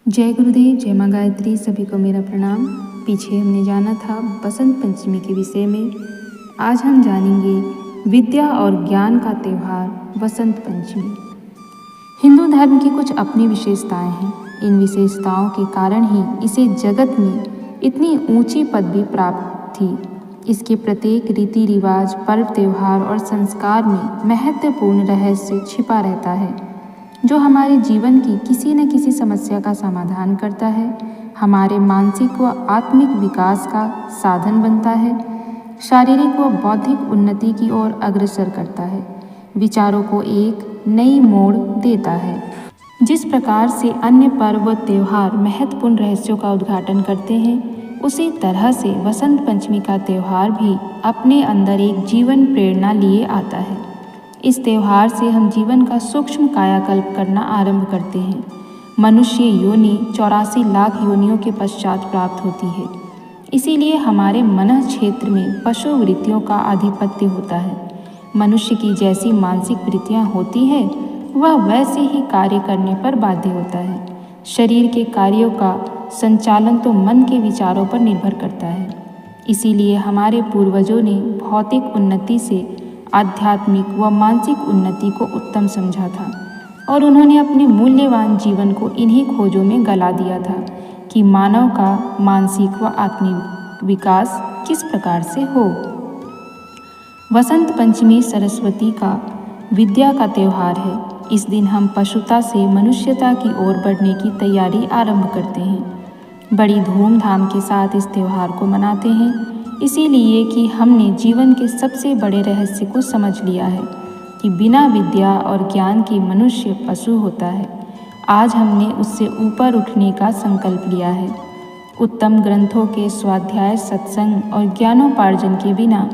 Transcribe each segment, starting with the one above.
जय गुरुदेव, जय माँ गायत्री। सभी को मेरा प्रणाम। पीछे हमने जाना था बसंत पंचमी के विषय में। आज हम जानेंगे विद्या और ज्ञान का त्यौहार वसंत पंचमी। हिंदू धर्म की कुछ अपनी विशेषताएं हैं। इन विशेषताओं के कारण ही इसे जगत में इतनी ऊंची पदवी प्राप्त थी। इसके प्रत्येक रीति रिवाज, पर्व, त्योहार और संस्कार में महत्वपूर्ण रहस्य छिपा रहता है, जो हमारे जीवन की किसी न किसी समस्या का समाधान करता है, हमारे मानसिक व आत्मिक विकास का साधन बनता है, शारीरिक व बौद्धिक उन्नति की ओर अग्रसर करता है, विचारों को एक नई मोड़ देता है। जिस प्रकार से अन्य पर्व व त्योहार महत्वपूर्ण रहस्यों का उद्घाटन करते हैं, उसी तरह से वसंत पंचमी का त्यौहार भी अपने अंदर एक जीवन प्रेरणा लिए आता है। इस त्यौहार से हम जीवन का सूक्ष्म कायाकल्प करना आरंभ करते हैं। मनुष्य योनि 84 लाख योनियों के पश्चात प्राप्त होती है। इसीलिए हमारे मन क्षेत्र में पशु वृत्तियों का आधिपत्य होता है। मनुष्य की जैसी मानसिक वृत्तियाँ होती है, वह वैसे ही कार्य करने पर बाध्य होता है। शरीर के कार्यों का संचालन तो मन के विचारों पर निर्भर करता है। इसीलिए हमारे पूर्वजों ने भौतिक उन्नति से आध्यात्मिक व मानसिक उन्नति को उत्तम समझा था और उन्होंने अपने मूल्यवान जीवन को इन्हीं खोजों में गला दिया था कि मानव का मानसिक व आत्मिक विकास किस प्रकार से हो। वसंत पंचमी सरस्वती का विद्या का त्यौहार है। इस दिन हम पशुता से मनुष्यता की ओर बढ़ने की तैयारी आरंभ करते हैं। बड़ी धूमधाम के साथ इस त्यौहार को मनाते हैं, इसीलिए कि हमने जीवन के सबसे बड़े रहस्य को समझ लिया है कि बिना विद्या और ज्ञान के मनुष्य पशु होता है। आज हमने उससे ऊपर उठने का संकल्प लिया है। उत्तम ग्रंथों के स्वाध्याय, सत्संग और ज्ञानोपार्जन के बिना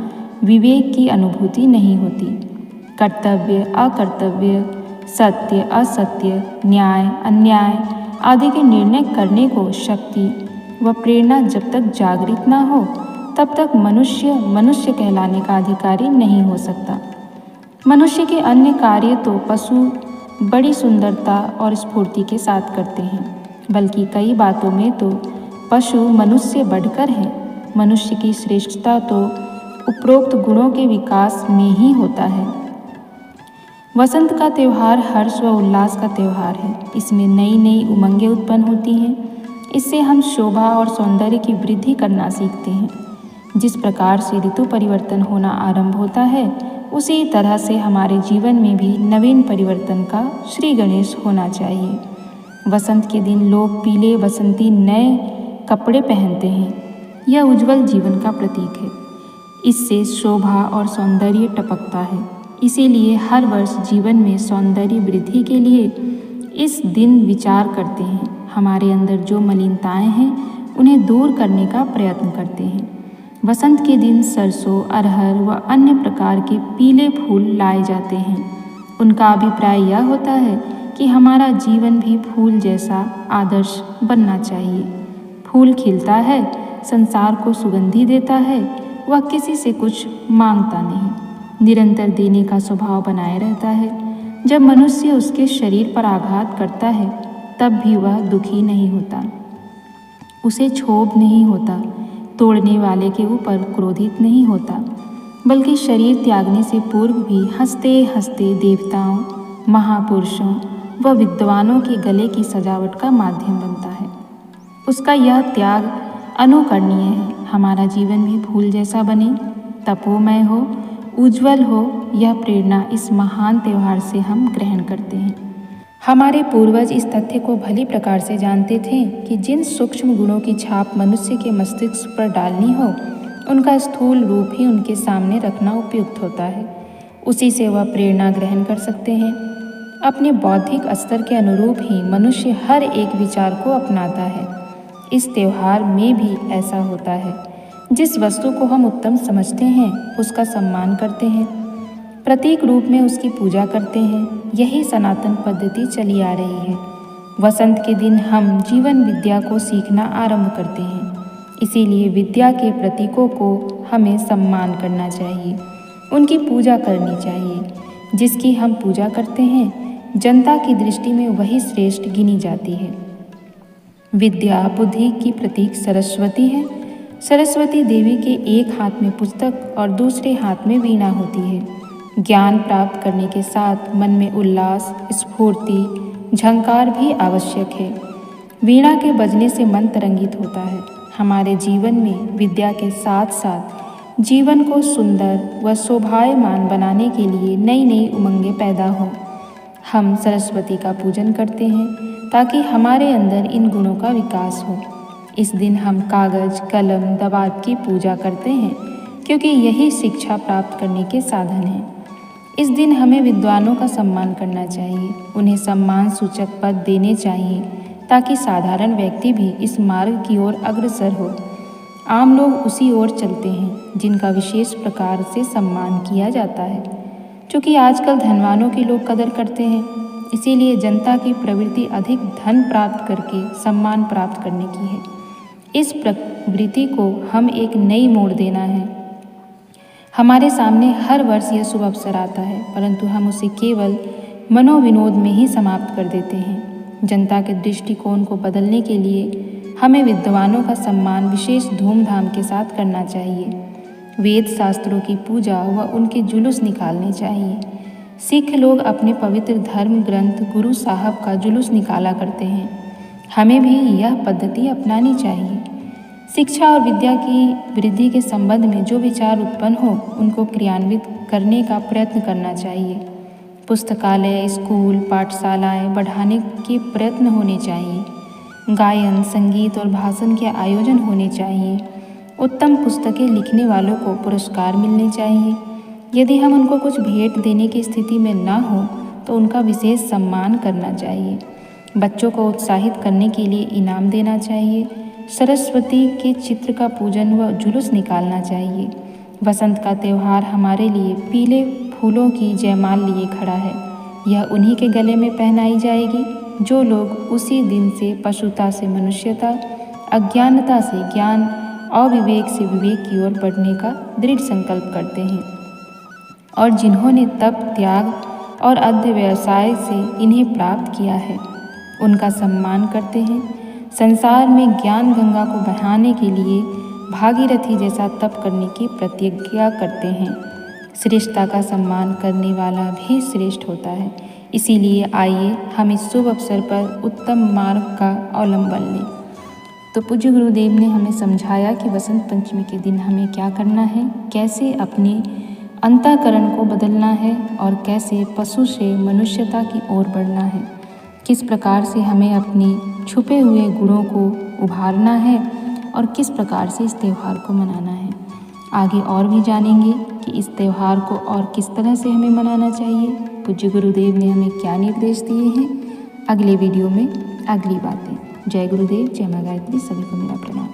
विवेक की अनुभूति नहीं होती। कर्तव्य, अकर्तव्य, सत्य, असत्य, न्याय, अन्याय आदि के निर्णय करने को शक्ति व प्रेरणा जब तक जागृत न हो, तब तक मनुष्य कहलाने का अधिकारी नहीं हो सकता। मनुष्य के अन्य कार्य तो पशु बड़ी सुंदरता और स्फूर्ति के साथ करते हैं, बल्कि कई बातों में तो पशु मनुष्य बढ़कर हैं। मनुष्य की श्रेष्ठता तो उपरोक्त गुणों के विकास में ही होता है। वसंत का त्यौहार हर्ष व उल्लास का त्यौहार है। इसमें नई नई उमंगें उत्पन्न होती हैं। इससे हम शोभा और सौंदर्य की वृद्धि करना सीखते हैं। जिस प्रकार से ऋतु परिवर्तन होना आरंभ होता है, उसी तरह से हमारे जीवन में भी नवीन परिवर्तन का श्री गणेश होना चाहिए। वसंत के दिन लोग पीले बसंती नए कपड़े पहनते हैं। यह उज्जवल जीवन का प्रतीक है। इससे शोभा और सौंदर्य टपकता है। इसीलिए हर वर्ष जीवन में सौंदर्य वृद्धि के लिए इस दिन विचार करते हैं। हमारे अंदर जो मलिनताएं हैं, उन्हें दूर करने का प्रयत्न करते हैं। वसंत के दिन सरसों, अरहर व अन्य प्रकार के पीले फूल लाए जाते हैं। उनका अभिप्राय यह होता है कि हमारा जीवन भी फूल जैसा आदर्श बनना चाहिए। फूल खिलता है, संसार को सुगंधि देता है, वह किसी से कुछ मांगता नहीं, निरंतर देने का स्वभाव बनाए रहता है। जब मनुष्य उसके शरीर पर आघात करता है, तब भी वह दुखी नहीं होता, उसे क्षोभ नहीं होता, तोड़ने वाले के ऊपर क्रोधित नहीं होता, बल्कि शरीर त्यागने से पूर्व भी हंसते हंसते देवताओं, महापुरुषों व विद्वानों के गले की सजावट का माध्यम बनता है। उसका यह त्याग अनुकरणीय है। हमारा जीवन भी फूल जैसा बने, तपोमय हो, उज्ज्वल हो, यह प्रेरणा इस महान त्यौहार से हम ग्रहण करते हैं। हमारे पूर्वज इस तथ्य को भली प्रकार से जानते थे कि जिन सूक्ष्म गुणों की छाप मनुष्य के मस्तिष्क पर डालनी हो, उनका स्थूल रूप ही उनके सामने रखना उपयुक्त होता है। उसी से वह प्रेरणा ग्रहण कर सकते हैं। अपने बौद्धिक स्तर के अनुरूप ही मनुष्य हर एक विचार को अपनाता है। इस त्यौहार में भी ऐसा होता है। जिस वस्तु को हम उत्तम समझते हैं, उसका सम्मान करते हैं, प्रतीक रूप में उसकी पूजा करते हैं। यही सनातन पद्धति चली आ रही है। वसंत के दिन हम जीवन विद्या को सीखना आरंभ करते हैं। इसीलिए विद्या के प्रतीकों को हमें सम्मान करना चाहिए, उनकी पूजा करनी चाहिए। जिसकी हम पूजा करते हैं, जनता की दृष्टि में वही श्रेष्ठ गिनी जाती है। विद्या बुद्धि की प्रतीक सरस्वती है। सरस्वती देवी के एक हाथ में पुस्तक और दूसरे हाथ में वीणा होती है। ज्ञान प्राप्त करने के साथ मन में उल्लास, स्फूर्ति, झंकार भी आवश्यक है। वीणा के बजने से मन तरंगित होता है। हमारे जीवन में विद्या के साथ साथ जीवन को सुंदर व शोभायमान बनाने के लिए नई नई उमंगें पैदा हों। हम सरस्वती का पूजन करते हैं ताकि हमारे अंदर इन गुणों का विकास हो। इस दिन हम कागज, कलम, दवात की पूजा करते हैं क्योंकि यही शिक्षा प्राप्त करने के साधन हैं। इस दिन हमें विद्वानों का सम्मान करना चाहिए, उन्हें सम्मान सूचक पद देने चाहिए ताकि साधारण व्यक्ति भी इस मार्ग की ओर अग्रसर हो। आम लोग उसी ओर चलते हैं जिनका विशेष प्रकार से सम्मान किया जाता है। क्योंकि आजकल धनवानों की लोग कदर करते हैं, इसीलिए जनता की प्रवृत्ति अधिक धन प्राप्त करके सम्मान प्राप्त करने की है। इस प्रवृत्ति को हम एक नई मोड़ देना है। हमारे सामने हर वर्ष यह शुभ अवसर आता है, परंतु हम उसे केवल मनोविनोद में ही समाप्त कर देते हैं। जनता के दृष्टिकोण को बदलने के लिए हमें विद्वानों का सम्मान विशेष धूमधाम के साथ करना चाहिए। वेद शास्त्रों की पूजा व उनके जुलूस निकालने चाहिए। सिख लोग अपने पवित्र धर्म ग्रंथ गुरु साहब का जुलूस निकाला करते हैं। हमें भी यह पद्धति अपनानी चाहिए। शिक्षा और विद्या की वृद्धि के संबंध में जो विचार उत्पन्न हो उनको क्रियान्वित करने का प्रयत्न करना चाहिए। पुस्तकालय, स्कूल, पाठशालाएं बढ़ाने के प्रयत्न होने चाहिए। गायन, संगीत और भाषण के आयोजन होने चाहिए। उत्तम पुस्तकें लिखने वालों को पुरस्कार मिलने चाहिए। यदि हम उनको कुछ भेंट देने की स्थिति में न हो तो उनका विशेष सम्मान करना चाहिए। बच्चों को उत्साहित करने के लिए इनाम देना चाहिए। सरस्वती के चित्र का पूजन व जुलूस निकालना चाहिए। बसंत का त्यौहार हमारे लिए पीले फूलों की जयमाल लिए खड़ा है। यह उन्हीं के गले में पहनाई जाएगी जो लोग उसी दिन से पशुता से मनुष्यता, अज्ञानता से ज्ञान और विवेक से विवेक की ओर बढ़ने का दृढ़ संकल्प करते हैं और जिन्होंने तप, त्याग और अध्यवसाय से इन्हें प्राप्त किया है, उनका सम्मान करते हैं। संसार में ज्ञान गंगा को बहाने के लिए भागीरथी जैसा तप करने की प्रतिज्ञा करते हैं। श्रेष्ठता का सम्मान करने वाला भी श्रेष्ठ होता है। इसीलिए आइए हम इस शुभ अवसर पर उत्तम मार्ग का अवलंबन लें। तो पूज्य गुरुदेव ने हमें समझाया कि वसंत पंचमी के दिन हमें क्या करना है, कैसे अपने अंतःकरण को बदलना है और कैसे पशु से मनुष्यता की ओर बढ़ना है, किस प्रकार से हमें अपने छुपे हुए गुणों को उभारना है और किस प्रकार से इस त्यौहार को मनाना है। आगे और भी जानेंगे कि इस त्यौहार को और किस तरह से हमें मनाना चाहिए, पूज्य गुरुदेव ने हमें क्या निर्देश दिए हैं। अगले वीडियो में अगली बातें। जय गुरुदेव, जय माँ गायत्री, सभी को मेरा प्रणाम।